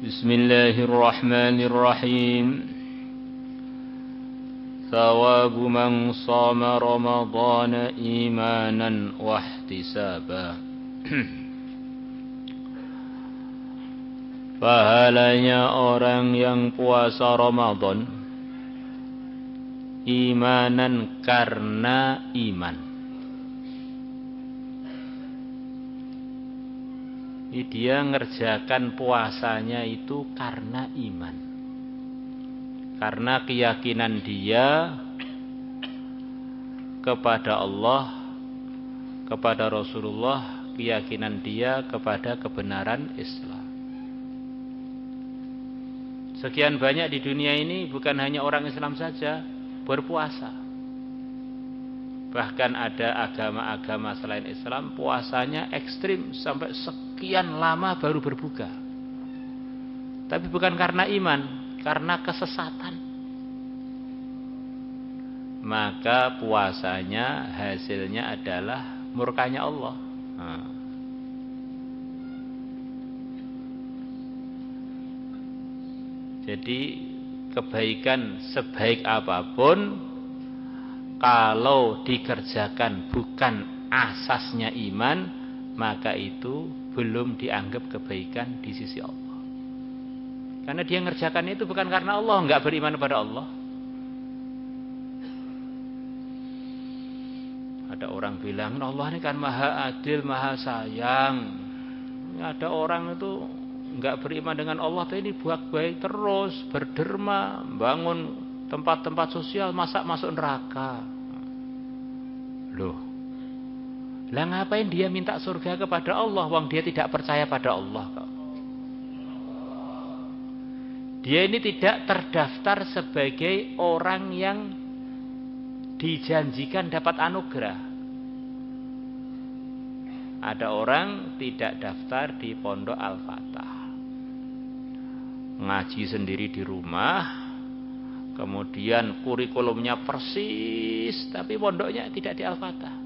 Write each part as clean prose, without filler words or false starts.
Bismillahirrahmanirrahim. Thawabu man shama Ramadhana imanan wa ihtisaba. Pahalanya orang yang puasa Ramadan imanan karena iman. Dia ngerjakan puasanya itu karena iman, karena keyakinan dia kepada Allah, kepada Rasulullah, keyakinan dia kepada kebenaran Islam. Sekian banyak di dunia ini bukan hanya orang Islam saja berpuasa. Bahkan ada agama-agama selain Islam puasanya ekstrim sampai sekian lama baru berbuka. Tapi bukan karena iman, karena kesesatan. Maka puasanya hasilnya adalah murkanya Allah. Jadi kebaikan sebaik apapun, kalau dikerjakan bukan asasnya iman, maka itu belum dianggap kebaikan di sisi Allah. Karena dia ngerjakan itu bukan karena Allah, enggak beriman kepada Allah. Ada orang bilang, Allah ini kan maha adil, maha sayang. Ada orang itu enggak beriman dengan Allah, tapi ini buat baik terus, berderma, bangun tempat-tempat sosial, masa masuk neraka. Loh, lah ngapain dia minta surga kepada Allah, wong dia tidak percaya pada Allah kok. Dia ini tidak terdaftar sebagai orang yang dijanjikan dapat anugerah. Ada orang tidak daftar di Pondok Al-Fatah, ngaji sendiri di rumah, kemudian kurikulumnya persis, tapi pondoknya tidak di Al-Fatah.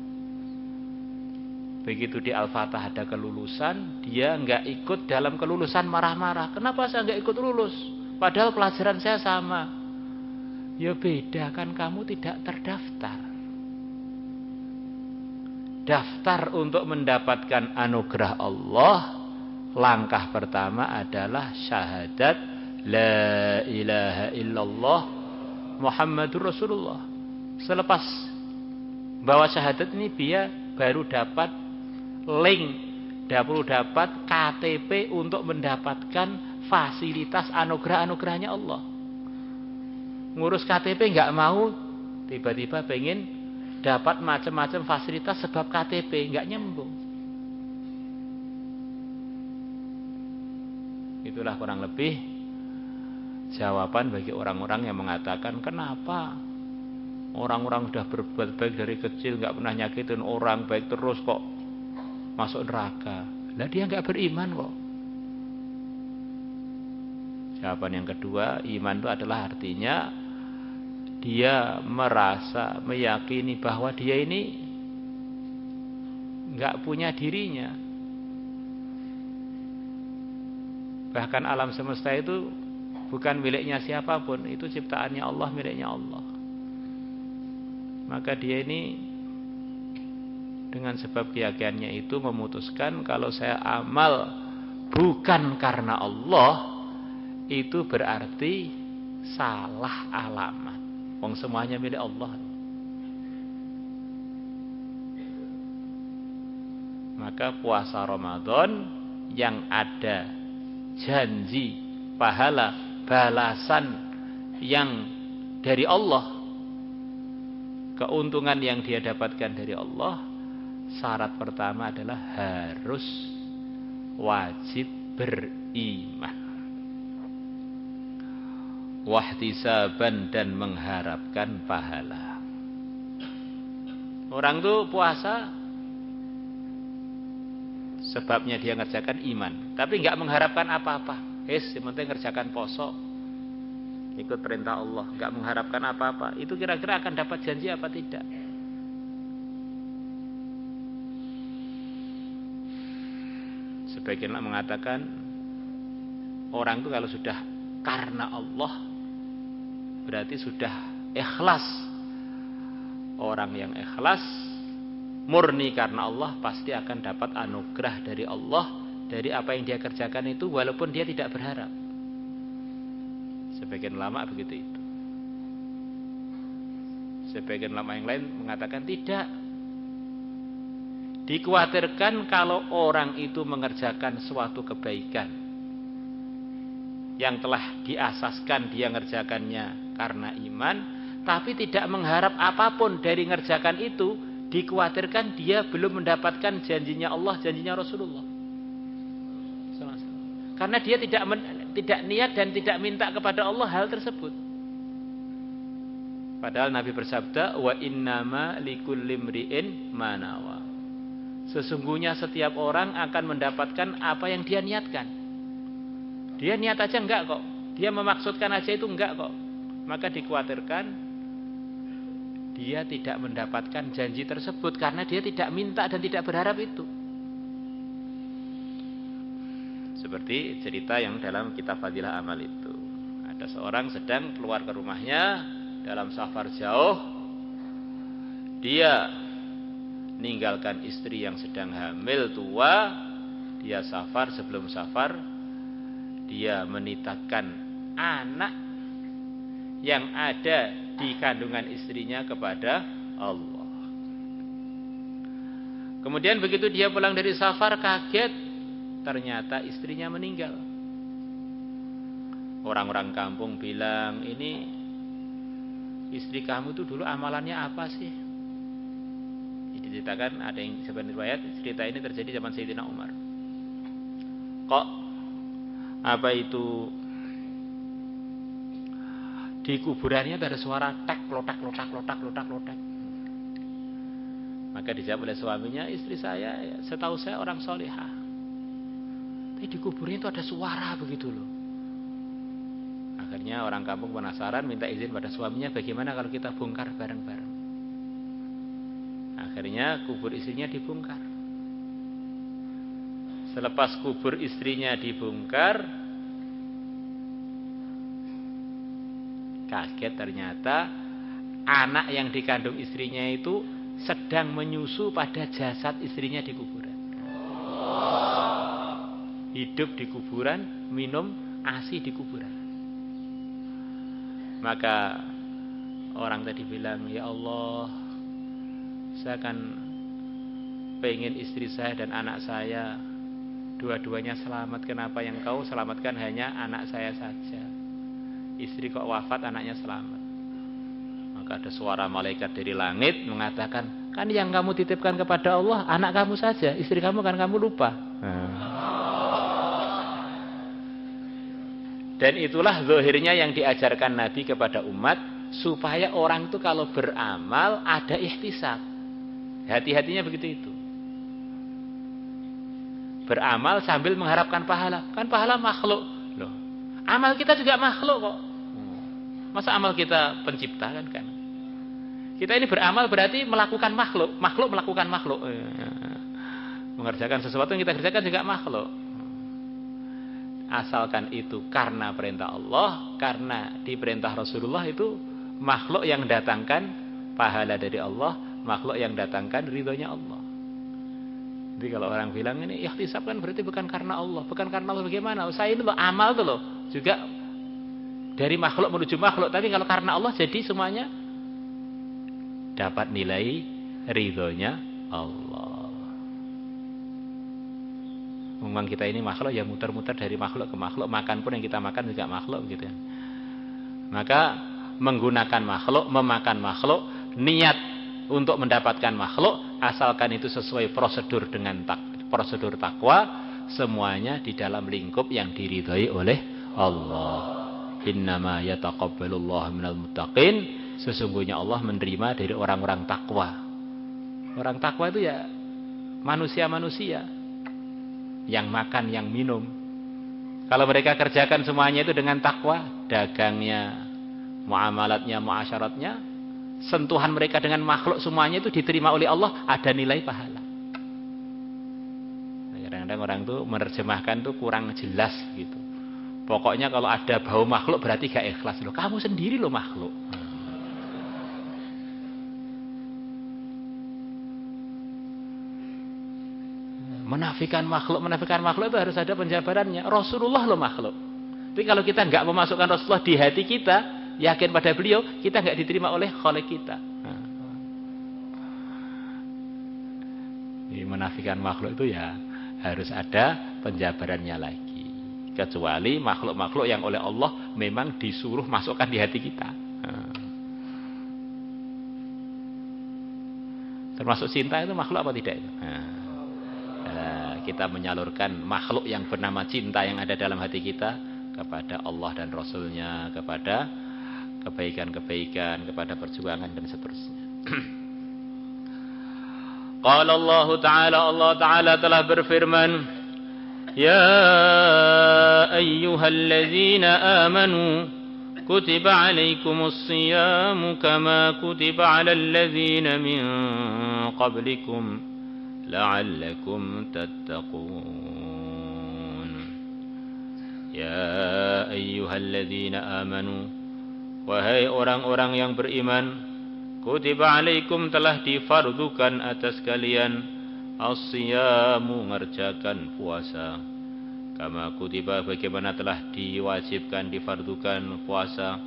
Begitu di Al-Fatah ada kelulusan, dia nggak ikut dalam kelulusan, marah-marah. Kenapa saya nggak ikut lulus? Padahal pelajaran saya sama. Ya beda kan, kamu tidak terdaftar. Daftar untuk mendapatkan anugerah Allah, langkah pertama adalah syahadat la ilaha illallah Muhammadur Rasulullah. Selepas bawa syahadat ini dia baru dapat link, baru dapat KTP untuk mendapatkan fasilitas anugerah-anugerahnya Allah. Ngurus KTP nggak mau, tiba-tiba pengen dapat macam-macam fasilitas sebab KTP, nggak nyambung. Itulah kurang lebih jawaban bagi orang-orang yang mengatakan, kenapa orang-orang sudah berbuat baik dari kecil, nggak pernah nyakitin orang, baik terus kok masuk neraka. Lah dia nggak beriman kok. Jawaban yang kedua, iman itu adalah artinya dia merasa, meyakini bahwa dia ini nggak punya dirinya. Bahkan alam semesta itu bukan miliknya siapapun, itu ciptaannya Allah, miliknya Allah. Maka dia ini dengan sebab keyakinannya itu memutuskan, kalau saya amal bukan karena Allah, itu berarti salah alamat. Wong semuanya milik Allah. Maka puasa Ramadan yang ada janji pahala, balasan yang dari Allah, keuntungan yang dia dapatkan dari Allah, syarat pertama adalah harus wajib beriman, wahtisaban, dan mengharapkan pahala. Orang tuh puasa sebabnya dia ngerjakan iman, tapi nggak mengharapkan apa-apa. Yang penting ngerjakan poso, ikut perintah Allah, nggak mengharapkan apa-apa. Itu kira-kira akan dapat janji apa tidak? Sebagian mengatakan Orang itu kalau sudah karena Allah berarti sudah ikhlas. Orang yang ikhlas murni karena Allah pasti akan dapat anugerah dari Allah dari apa yang dia kerjakan itu walaupun dia tidak berharap. Sebagian ulama begitu itu. Sebagian ulama yang lain mengatakan tidak. Dikhawatirkan kalau orang itu mengerjakan suatu kebaikan yang telah diasaskan dia ngerjakannya karena iman, tapi tidak mengharap apapun dari ngerjakan itu, dikhawatirkan dia belum mendapatkan janjinya Allah, janjinya Rasulullah. Karena dia tidak niat dan tidak minta kepada Allah hal tersebut. Padahal Nabi bersabda, wa innama likulli imri'in ma nawa. Sesungguhnya setiap orang akan mendapatkan apa yang dia niatkan. Dia niat aja enggak kok. Dia memaksudkan aja itu enggak kok. Maka dikhawatirkan dia tidak mendapatkan janji tersebut karena dia tidak minta dan tidak berharap itu. Seperti cerita yang dalam kitab Fadilah Amal itu. Ada seorang sedang keluar ke rumahnya dalam safar jauh. Dia meninggalkan istri yang sedang hamil tua. Dia safar, sebelum safar dia menitahkan anak yang ada di kandungan istrinya kepada Allah. Kemudian begitu dia pulang dari safar kaget, ternyata istrinya meninggal. Orang-orang kampung bilang, ini istri kamu itu dulu amalannya apa sih? Diceritakan ada yang sebenarnya riwayat cerita ini terjadi zaman Sayyidina Umar. Kok apa itu di kuburannya ada suara tek lotak lotak lotak lotak lotak. Maka dijawab oleh suaminya, istri saya ya, setahu saya orang solihah. Tapi di kuburnya itu ada suara begitu loh. Akhirnya orang kampung penasaran, minta izin pada suaminya, bagaimana kalau kita bongkar bareng-bareng. Akhirnya kubur istrinya dibongkar. Selepas kubur istrinya dibongkar, kaget ternyata anak yang dikandung istrinya itu sedang menyusu pada jasad istrinya di kuburan. Hidup di kuburan, minum ASI di kuburan. Maka orang tadi bilang, ya Allah, saya kan pengen istri saya dan anak saya dua-duanya selamat. Kenapa yang kau selamatkan hanya anak saya saja? Istri kok wafat, anaknya selamat. Maka ada suara malaikat dari langit mengatakan, kan yang kamu titipkan kepada Allah anak kamu saja, istri kamu kan kamu lupa. Dan itulah zahirnya yang diajarkan Nabi kepada umat, supaya orang itu kalau beramal ada ihtisab. Hati-hatinya begitu itu. Beramal sambil mengharapkan pahala. Kan pahala makhluk. Loh, amal kita juga makhluk kok. Masa amal kita pencipta kan? Kita ini beramal berarti melakukan makhluk. Makhluk melakukan makhluk. Mengerjakan sesuatu yang kita kerjakan juga makhluk. Asalkan itu karena perintah Allah, karena diperintah Rasulullah, itu makhluk yang datangkan pahala dari Allah, makhluk yang datangkan ridhonya Allah. Jadi kalau orang bilang ini ihtisab kan berarti bukan karena Allah. Bukan karena Allah bagaimana? Saya ini loh amal tuh loh juga dari makhluk menuju makhluk. Tapi kalau karena Allah jadi semuanya dapat nilai ridhonya Allah. Memang kita ini makhluk ya, muter-muter dari makhluk ke makhluk. Makan pun yang kita makan juga makhluk gitu ya. Maka menggunakan makhluk, memakan makhluk, niat untuk mendapatkan makhluk, asalkan itu sesuai prosedur dengan prosedur takwa, semuanya di dalam lingkup yang diridhai oleh Allah. Innama yataqabbalullahu minal muttaqin. Sesungguhnya Allah menerima dari orang-orang takwa. Orang takwa itu ya manusia-manusia yang makan, yang minum. Kalau mereka kerjakan semuanya itu dengan takwa, dagangnya, muamalatnya, muasyaratnya, sentuhan mereka dengan makhluk semuanya itu diterima oleh Allah, ada nilai pahala. Kadang-kadang orang itu menerjemahkan itu kurang jelas gitu. Pokoknya kalau ada bau makhluk berarti gak ikhlas. Loh, kamu sendiri loh makhluk. Menafikan makhluk itu harus ada penjabarannya. Rasulullah loh makhluk. Tapi kalau kita nggak memasukkan Rasulullah di hati kita, yakin pada beliau, kita nggak diterima oleh Khalik kita. Jadi menafikan makhluk itu ya harus ada penjabarannya lagi. Kecuali makhluk-makhluk yang oleh Allah memang disuruh masukkan di hati kita. Termasuk cinta itu makhluk apa tidak itu? Kita menyalurkan makhluk yang bernama cinta yang ada dalam hati kita kepada Allah dan Rasulnya, kepada kebaikan-kebaikan, kepada perjuangan dan seterusnya. Qala Allah Ta'ala telah berfirman, Ya ayyuhalladzina amanu kutiba alaikumus siyamu kama kutiba alal ladzina min qablikum la'allakum tattaqun. Ya ayyuhalladzina amanu, wahai orang-orang yang beriman, kutiba alaikum telah difardukan atas kalian as-siyamu ngerjakan puasa. Kama kutiba bagaimana telah diwajibkan difardukan puasa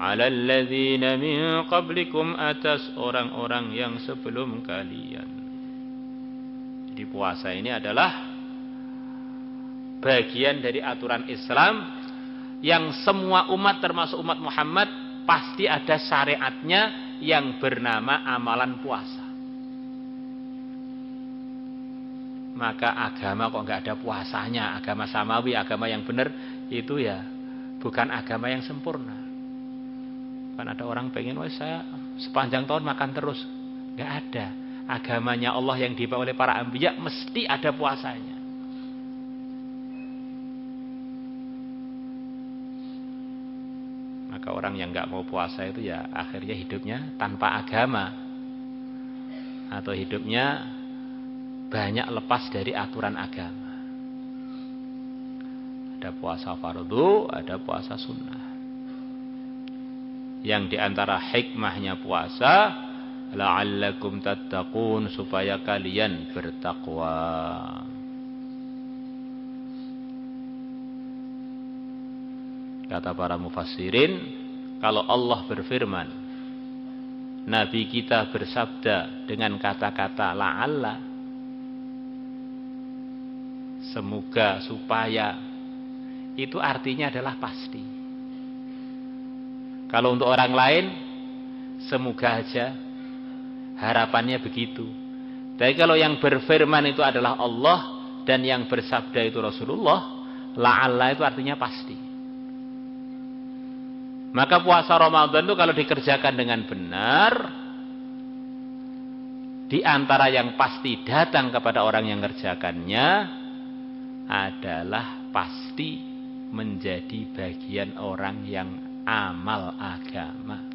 alal ladzina min qablikum atas orang-orang yang sebelum kalian. Di puasa ini adalah bagian dari aturan Islam yang semua umat termasuk umat Muhammad pasti ada syariatnya yang bernama amalan puasa. Maka agama kok nggak ada puasanya, agama samawi, agama yang benar itu ya bukan agama yang sempurna. Kan ada orang pengen, wah saya sepanjang tahun makan terus, nggak ada. Agamanya Allah yang dibawa oleh para anbiya mesti ada puasanya. Maka orang yang nggak mau puasa itu ya akhirnya hidupnya tanpa agama, atau hidupnya banyak lepas dari aturan agama. Ada puasa fardu, ada puasa sunnah. Yang diantara hikmahnya puasa, la'allakum tattaqun, supaya kalian bertakwa. Kata para mufassirin, kalau Allah berfirman, Nabi kita bersabda dengan kata-kata la'alla, semoga, supaya, itu artinya adalah pasti. Kalau untuk orang lain, semoga aja, harapannya begitu. Tapi kalau yang berfirman itu adalah Allah dan yang bersabda itu Rasulullah, la'alla itu artinya pasti. Maka puasa Ramadan itu kalau dikerjakan dengan benar, di antara yang pasti datang kepada orang yang mengerjakannya adalah pasti menjadi bagian orang yang amal agama,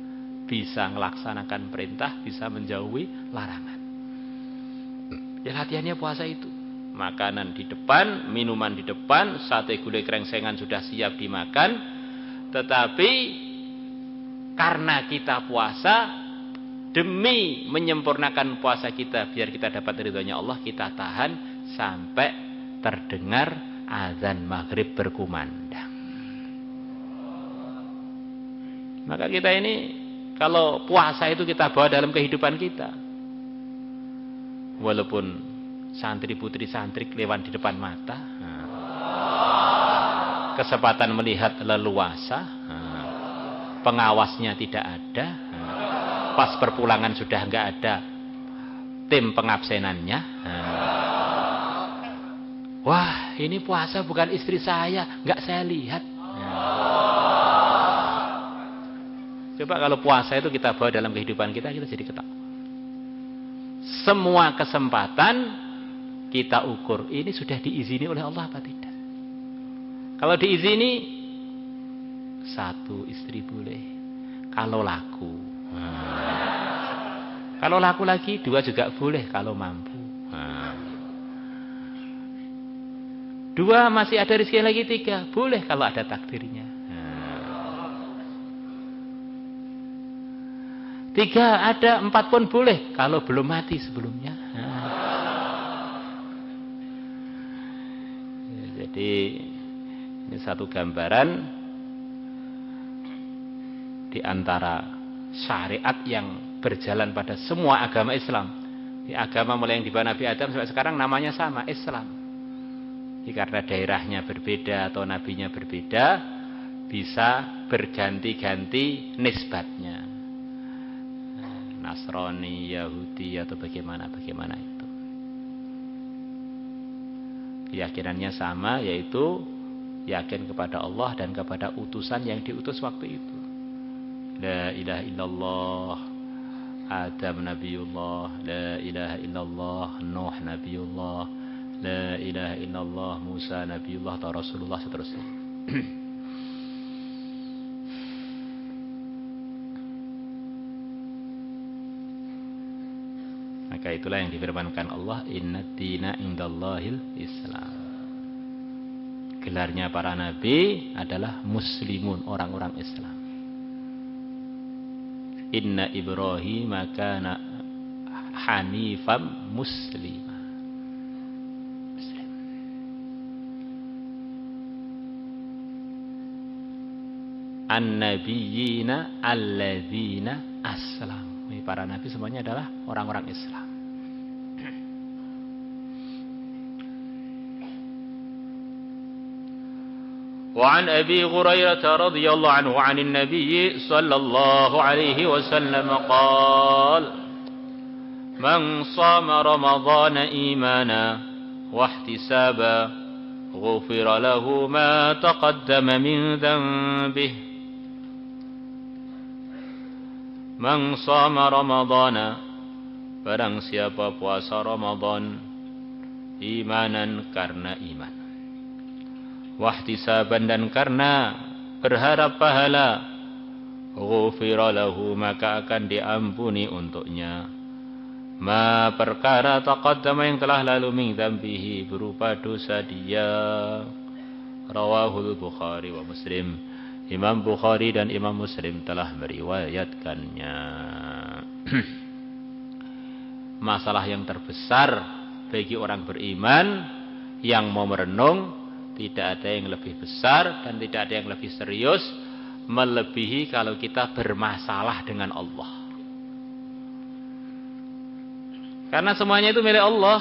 bisa melaksanakan perintah, bisa menjauhi larangan. Ya latihannya puasa itu. Makanan di depan, minuman di depan, sate gulai krengsengan sudah siap dimakan. Tetapi karena kita puasa, demi menyempurnakan puasa kita biar kita dapat ridhonya Allah, kita tahan sampai terdengar azan maghrib berkumandang. Maka kita ini kalau puasa itu kita bawa dalam kehidupan kita. Walaupun santri putri santri lewat di depan mata, kesempatan melihat leluasa, pengawasnya tidak ada, pas perpulangan sudah enggak ada tim pengabsenannya. Wah, ini puasa bukan istri saya, enggak saya lihat. Coba kalau puasa itu kita bawa dalam kehidupan kita, kita jadi ketawa. Semua kesempatan kita ukur, ini sudah diizini oleh Allah apa tidak? Kalau diizini, satu istri boleh. Kalau laku. Kalau laku lagi, dua juga boleh kalau mampu. 2 masih ada rezeki lagi 3, boleh kalau ada takdirnya. 3 ada, 4 pun boleh kalau belum mati sebelumnya. Jadi ini satu gambaran di antara syariat yang berjalan pada semua agama Islam. Di agama mulai yang dibawa Nabi Adam sampai sekarang namanya sama, Islam. Jadi karena daerahnya berbeda atau nabinya berbeda, bisa berganti-ganti nisbatnya. Nasrani, Yahudi atau bagaimana itu. Keyakinannya sama, yaitu yakin kepada Allah dan kepada utusan yang diutus waktu itu. La ilaha illallah Adam Nabiullah, la ilaha illallah Nuh Nabiullah, la ilaha illallah Musa Nabiullah atau Rasulullah seterusnya. Maka itulah yang difirmankan Allah, inna dina indallahil Islam. Gelarnya para nabi adalah muslimun, orang-orang Islam. Inna Ibrahim kana hanifam muslima. Muslim. An-nabiyina alladzina aslam. Para nabi semuanya adalah orang-orang Islam. وعن أبي هريرة رضي الله عنه عن النبي صلى الله عليه وسلم قال من صام رمضان إيمانا واحتسابا غفر له ما تقدم من ذنبه من صام رمضان barang siapa puasa Ramadan imanan karena iman, wahtisaban dan karena berharap pahala, ghufira lahu maka akan diampuni untuknya ma perkara taqaddama yang telah lalu min dzambihi berupa dosa dia. Rawahul Bukhari wa Muslim. Imam Bukhari dan Imam Muslim telah meriwayatkannya. Masalah yang terbesar bagi orang beriman yang mau merenung, tidak ada yang lebih besar dan tidak ada yang lebih serius melebihi kalau kita bermasalah dengan Allah. Karena semuanya itu milik Allah.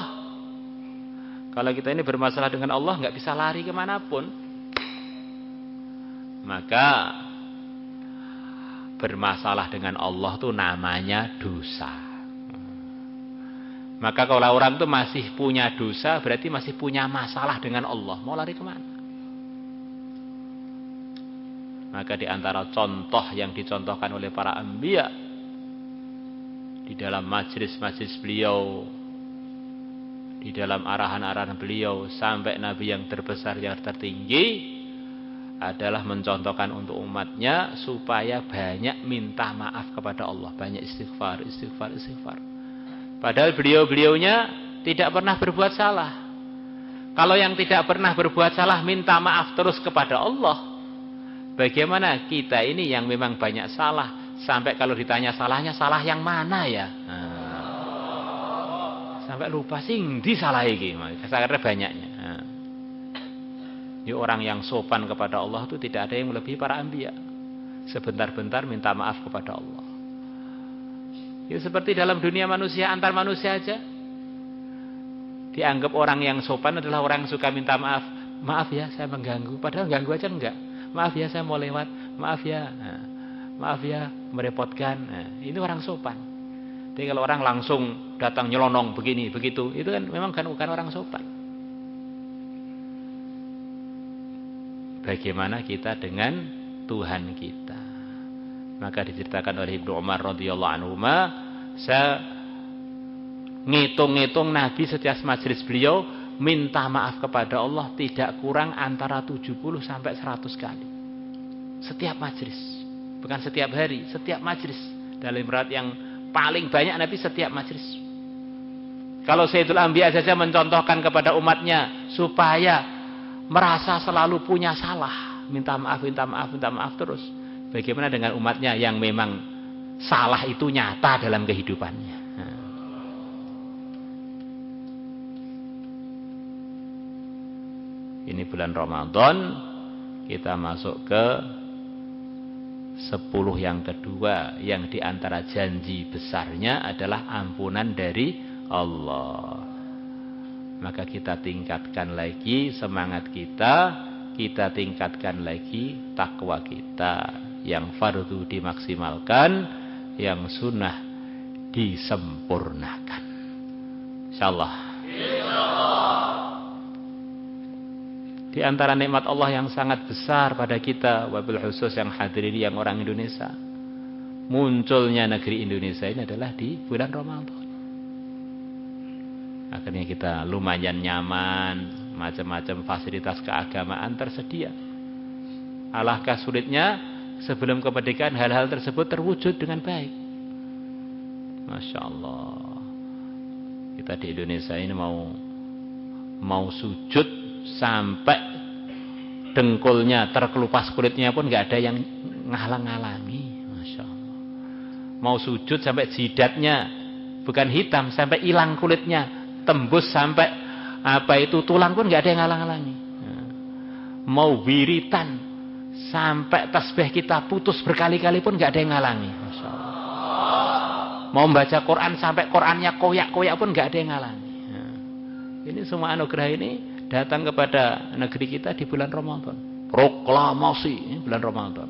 Kalau kita ini bermasalah dengan Allah, nggak bisa lari kemanapun. Maka bermasalah dengan Allah itu namanya dosa. Maka kalau orang itu masih punya dosa, berarti masih punya masalah dengan Allah. Mau lari kemana? Maka di antara contoh yang dicontohkan oleh para anbiya di dalam majlis-majlis beliau, di dalam arahan-arahan beliau sampai Nabi yang terbesar yang tertinggi adalah mencontohkan untuk umatnya supaya banyak minta maaf kepada Allah, banyak istighfar. Padahal beliau-beliaunya tidak pernah berbuat salah. Kalau yang tidak pernah berbuat salah minta maaf terus kepada Allah, bagaimana kita ini yang memang banyak salah, sampai kalau ditanya salahnya, salah yang mana ya? Sampai lupa sing di salah iki, karena banyaknya. Ini orang yang sopan kepada Allah itu tidak ada yang melebihi para anbiya. Sebentar-bentar minta maaf kepada Allah. Ya seperti dalam dunia manusia, antar manusia aja. Dianggap orang yang sopan adalah orang yang suka minta maaf. Maaf ya saya mengganggu, padahal ganggu aja enggak. Maaf ya saya mau lewat, maaf ya merepotkan. Nah, ini orang sopan. Jadi kalau orang langsung datang nyelonong begini begitu, itu kan memang bukan orang sopan. Bagaimana kita dengan Tuhan kita? Maka diceritakan oleh Ibnu Umar radhiyallahu anhu, saya ngitung-ngitung Nabi setiap majelis beliau minta maaf kepada Allah tidak kurang antara 70 sampai 100 kali. Setiap majelis, bukan setiap hari, setiap majelis. Dalam berat yang paling banyak Nabi setiap majelis. Kalau Sayyidul Anbiya saja mencontohkan kepada umatnya supaya merasa selalu punya salah, minta maaf, minta maaf, minta maaf terus. Bagaimana dengan umatnya yang memang salah itu nyata dalam kehidupannya? Ini bulan Ramadan, kita masuk ke 10 yang kedua, yang diantara janji besarnya adalah ampunan dari Allah. Maka kita tingkatkan lagi semangat kita tingkatkan lagi takwa kita. Yang fardu dimaksimalkan, yang sunnah disempurnakan. Insyaallah. Di antara nikmat Allah yang sangat besar pada kita, wabil khusus yang hadir ini yang orang Indonesia, munculnya negeri Indonesia ini adalah di bulan Ramadan. Akhirnya kita lumayan nyaman, macam-macam fasilitas keagamaan tersedia. Alangkah sulitnya sebelum kemerdekaan hal-hal tersebut terwujud dengan baik. Masya Allah. Kita di Indonesia ini mau sujud sampai dengkulnya terkelupas kulitnya pun nggak ada yang ngalang-ngalangi. Masya Allah. Mau sujud sampai jidatnya bukan hitam sampai hilang kulitnya, tembus sampai tulang pun nggak ada yang ngalang-ngalangi. Mau wiritan sampai tasbih kita putus berkali-kali pun nggak ada yang ngalangi. Masya Allah. Mau membaca Quran sampai Qurannya koyak-koyak pun nggak ada yang ngalangi. Ini semua anugerah ini datang kepada negeri kita di bulan Ramadan. Proklamasi bulan Ramadan.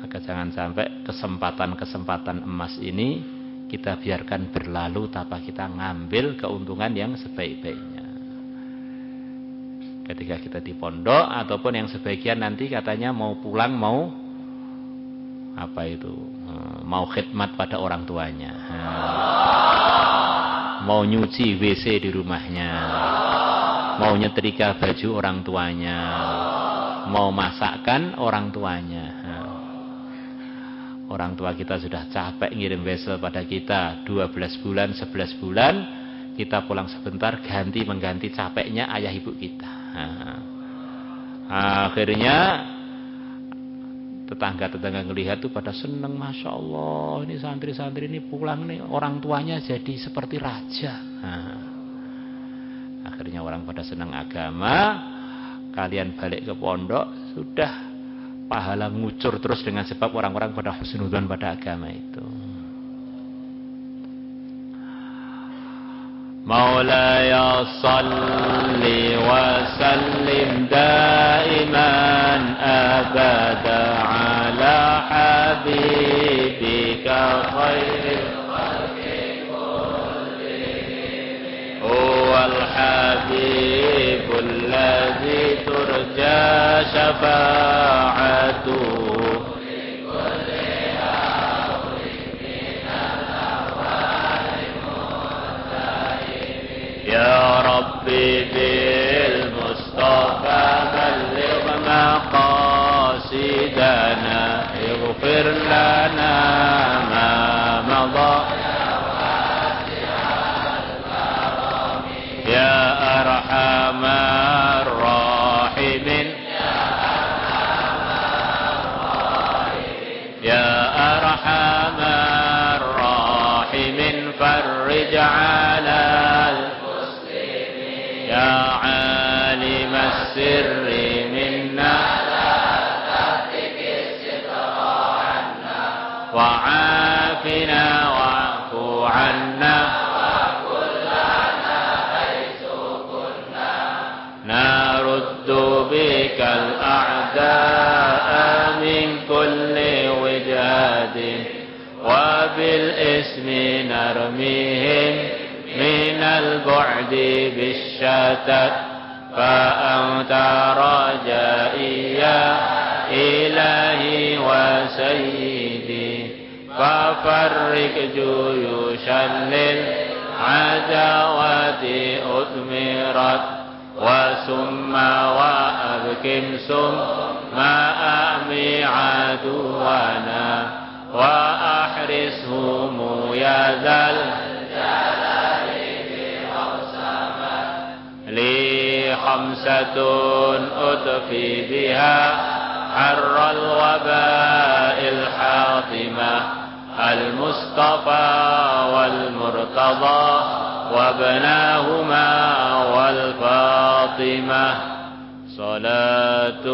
Maka jangan sampai kesempatan-kesempatan emas ini kita biarkan berlalu tanpa kita ngambil keuntungan yang sebaik-baiknya. Ketika kita di pondok ataupun yang sebagian nanti katanya mau pulang mau khidmat pada orang tuanya. Mau nyuci WC di rumahnya, mau nyetrika baju orang tuanya, mau masakkan orang tuanya. Orang tua kita sudah capek ngirim wesel pada kita 12 bulan, 11 bulan, kita pulang sebentar mengganti capeknya ayah ibu kita. Akhirnya tetangga-tetangga ngelihat tuh pada seneng, Masya Allah, ini santri-santri ini pulang nih orang tuanya jadi seperti raja. Akhirnya orang pada senang agama, kalian balik ke pondok sudah pahala ngucur terus dengan sebab orang-orang pada husnudzon pada agama itu. Maulaya salli wa sallim daiman abada ala habibika khairil khalqi kullihim huwal habibul ladzi turja syafa'atuhu يا ربي بالمصطفى بلغ مقاصدنا اغفر لنا ما مضى يا أرحم الراحمين يا أرحم الراحمين فرج على يا عالم السر منا وعافنا واعف عنا نرد بك الأعداء من كل وجهة وبالاسم نرميهم من البعد بالشتات فأنت رجائي يا إلهي وسيدي ففرق جيوشا للعداوات أثمرت وسم وأبكم ثم أعمي عدونا وأحرسهم يا ذا خمسة أطفي بها حر الوباء الحاطمة المصطفى والمرتضى وابناهما والفاطمة صلاة